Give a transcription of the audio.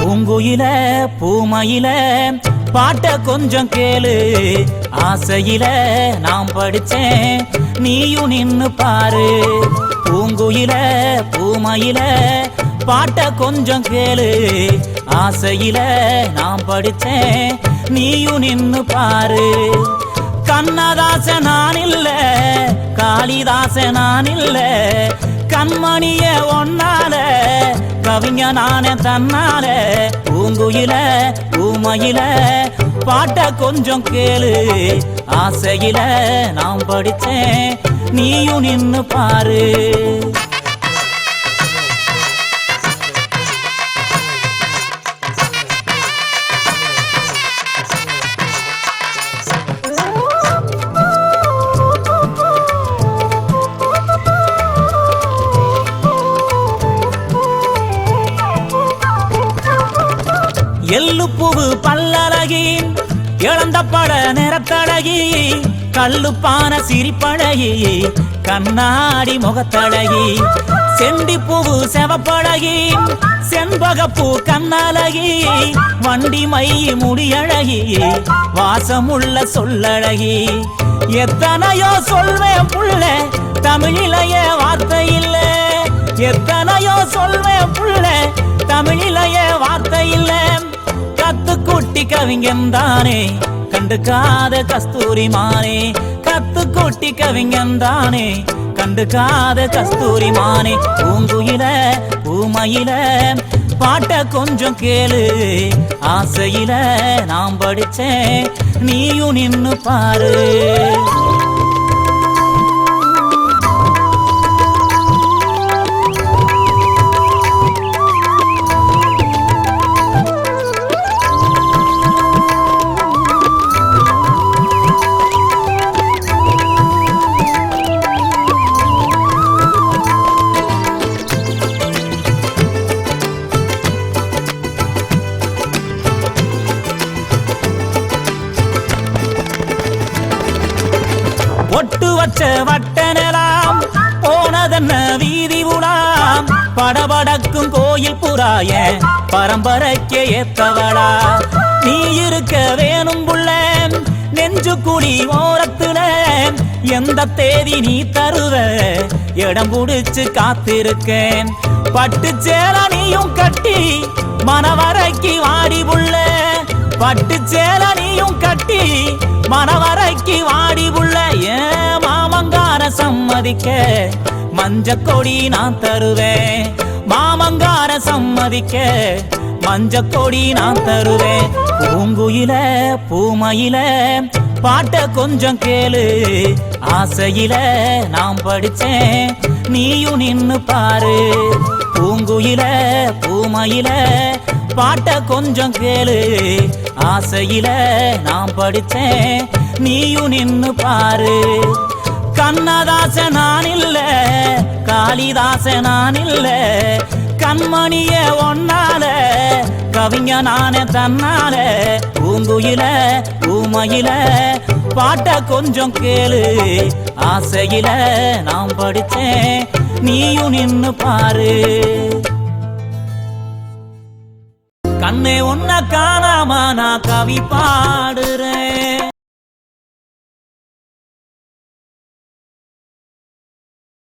பூங்குயில பூமயில பாட்ட கொஞ்சம் கேளு, ஆசையில நாம் படிச்சேன் நீயும் நின்னு பாரு. பூங்குயில பூமயில பாட்ட கொஞ்சம் கேளு, ஆசையில நாம் படிச்சேன் நீயும் நின்னு பாரு. கண்ணதாச நான் இல்ல, காளிதாச நான் இல்ல, கண்மணிய ஒன்னால கவிஞ நானே தன்னால. பூங்குயில பூமயில பாட்ட கொஞ்சம் கேளு, ஆசையில நாம் படிச்சேன் நீயும் நின்னு பாரு. எள்ளுப்பூவு பல்லழகி, இழந்த பட நிறத்தழகி, கல்லுப்பான சிரிப்பழகி, கண்ணாடி முகத்தழகி, செண்டிப்பூவு செவப்பழகி, செண்பகப்பூ கண்ணழகி, வண்டி மை முடியழகி, வாசமுள்ள சொல்லழகி. எத்தனையோ சொல்வேன் புள்ள, தமிழிலேயே வார்த்தை இல்ல. எத்தனையோ சொல்வேன் புள்ள, தமிழிலேயே வார்த்தை இல்ல. கத்துக்குட்டி கவிஞன் தானே கண்டுக்காத கஸ்தூரி மானே, கத்துக்குட்டி கவிஞன் தானே கண்டுக்காத கஸ்தூரி மானே. பூங்குயில பூமயில பாட்ட கொஞ்சம் கேளு, ஆசையில நாம் படிச்சேன் நீயும் நின்னு பாரு. ஒட்டு வச்ச வட்டனலாம் போனதென்ன வீதி உலாம், படபடக்கும் கோயில் புறாய பரம்பரைக்கே ஏத்தவளா. நீ இருக்க வேணும் புள்ள நெஞ்சு குடி ஓரத்துல, எந்த தேதி நீ தருவ இடம் புடிச்சு காத்திருக்கேன். பட்டு சேல நீயும் கட்டி மனவரைக்கு வாடி புள்ள, பட்டு சேல நீயும் கட்டி மனவரைக்கு வாடி புள்ள. ஏன் மாமங்கார சம்மதிக்க மஞ்ச கொடி நான் தருவேன், மாமங்கார சம்மதிக்க மஞ்ச கொடி நான் தருவேன். பூங்குயில பூமயில பாட்ட கொஞ்சம் கேளு, ஆசையில நாம் படிச்சேன் நீயும் நின்னு பாரு. பூங்குயில பூமயில பாட்ட கொஞ்சம் கேளு, ஆசையில நாம் படிச்சேன் நீயும் நின்னு பாரு. கண்ணதாச நான் இல்ல, காளிதாச நான் இல்ல, கண்மணிய ஒன்னால கவிஞ நானே தன்னால. பூங்குயில பூமயில பாட்ட கொஞ்சம் கேளு, ஆசையில நாம் படிச்சேன் நீயும் நின்னு பாரு. கண்ணே உன்னை காணாம நான் கவி பாடுறேன்.